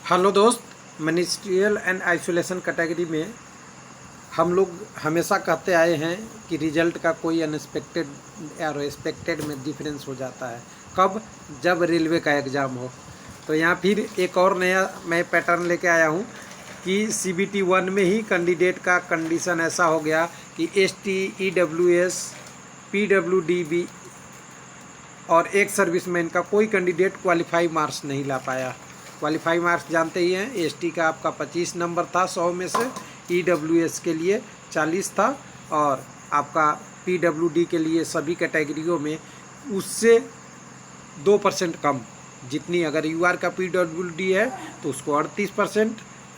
Hello दोस्त, ministerial and isolation category में हम लोग हमेशा कहते आए हैं कि रिजल्ट का कोई अनएक्सपेक्टेड या एक्सपेक्टेड में डिफरेंस हो जाता है। कब? जब रेलवे का एग्ज़ाम हो। तो यहाँ फिर एक और नया मैं पैटर्न लेके आया हूँ कि CBT 1 में ही कैंडिडेट का कंडीशन ऐसा हो गया कि ST, EWS, PWD और एक सर्विसमैन का कोई कैंडिडेट क्वालिफाई मार्क्स नहीं ला पाया। क्वालिफाई मार्क्स जानते ही हैं, ST का आपका 25 नंबर था 100 में से, EWS के लिए 40 था और आपका PWD के लिए सभी कैटेगरियों में उससे 2% कम। जितनी अगर UR का PWD है तो उसको 38%,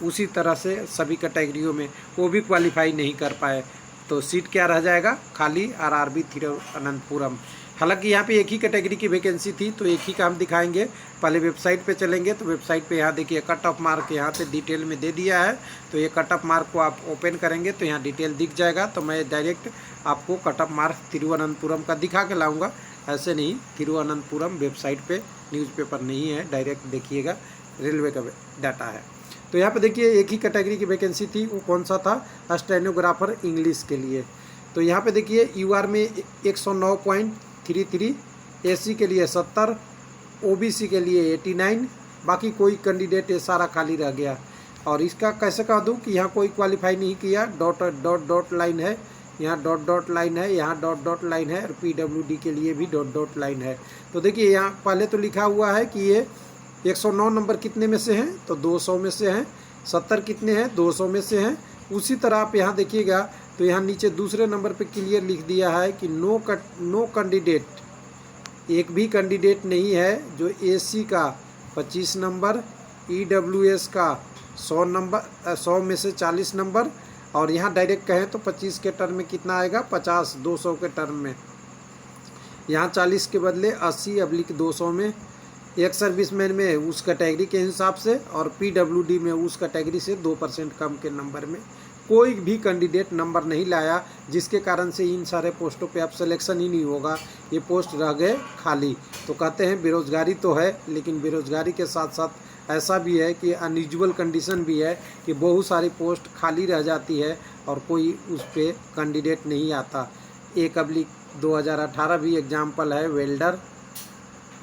उसी तरह से सभी कैटेगरियों में वो भी क्वालिफाई नहीं कर पाए। तो सीट क्या रह जाएगा? खाली RRB तिरुवनंतपुरम। हालांकि यहाँ पे एक ही कैटेगरी की वैकेंसी थी तो एक ही का हम दिखाएंगे। पहले वेबसाइट पे चलेंगे तो वेबसाइट पे यहाँ देखिए कट ऑफ मार्क यहाँ पे डिटेल में दे दिया है। तो ये कट ऑफ मार्क को आप ओपन करेंगे तो यहाँ डिटेल दिख जाएगा। तो मैं डायरेक्ट आपको कट ऑफ मार्क तिरुवनंतपुरम का दिखा के लाऊँगा, ऐसे नहीं। तिरुवनंतपुरम वेबसाइट पर न्यूज़पेपर नहीं है, डायरेक्ट देखिएगा, रेलवे का डाटा है। तो यहाँ पे देखिए एक ही कैटेगरी की वैकेंसी थी, वो कौन सा था? स्टेनोग्राफर इंग्लिश के लिए। तो यहाँ पे देखिए UR में 109.33, SC के लिए 70, OBC के लिए 89, बाकी कोई कैंडिडेट ये सारा खाली रह गया। और इसका कैसे कह दूँ कि यहाँ कोई क्वालिफाई नहीं किया। डॉट लाइन है, यहाँ डॉट लाइन है, यहाँ डॉट लाइन है, और PWD के लिए भी डॉट लाइन है। तो देखिए यहाँ पहले तो लिखा हुआ है कि ये 109 नंबर कितने में से हैं? तो 200 में से हैं। 70 कितने हैं? 200 में से हैं। उसी तरह आप यहाँ देखिएगा तो यहाँ नीचे दूसरे नंबर पे क्लियर लिख दिया है कि नो कैंडिडेट, एक भी कैंडिडेट नहीं है जो SC का 25 नंबर, EWS का 100 नंबर, 100 में से 40 नंबर, और यहाँ डायरेक्ट कहें तो 25 के टर्म में कितना आएगा? 50, 200 के टर्म में। यहाँ 40 के बदले 80/200 में। एक सर्विसमैन में उस कैटेगरी के हिसाब से और PWD में उस कैटेगरी से 2% कम के नंबर में कोई भी कैंडिडेट नंबर नहीं लाया, जिसके कारण से इन सारे पोस्टों पे अब सिलेक्शन ही नहीं होगा। ये पोस्ट रह गए खाली। तो कहते हैं बेरोज़गारी तो है, लेकिन बेरोज़गारी के साथ साथ ऐसा भी है कि अनयूजुअल कंडीशन भी है कि बहुत सारी पोस्ट खाली रह जाती है और कोई उस पर कैंडिडेट नहीं आता। 1/2018 भी एग्जाम्पल है। वेल्डर,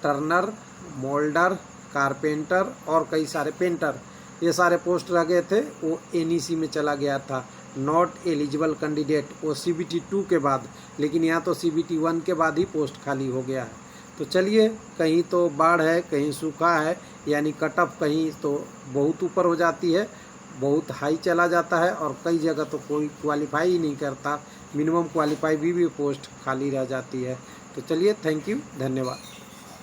टर्नर, मोल्डर, कारपेंटर और कई सारे पेंटर, ये सारे पोस्ट रह गए थे, वो NEC में चला गया था। नॉट एलिजिबल कैंडिडेट, वो CBT 2 के बाद, लेकिन यहाँ तो CBT 1 के बाद ही पोस्ट खाली हो गया है। तो चलिए, कहीं तो बाढ़ है, कहीं सूखा है, यानी कट ऑफ कहीं तो बहुत ऊपर हो जाती है, बहुत हाई चला जाता है, और कई जगह तो कोई क्वालिफाई ही नहीं करता। मिनिमम क्वालिफाई भी पोस्ट खाली रह जाती है। तो चलिए, थैंक यू, धन्यवाद।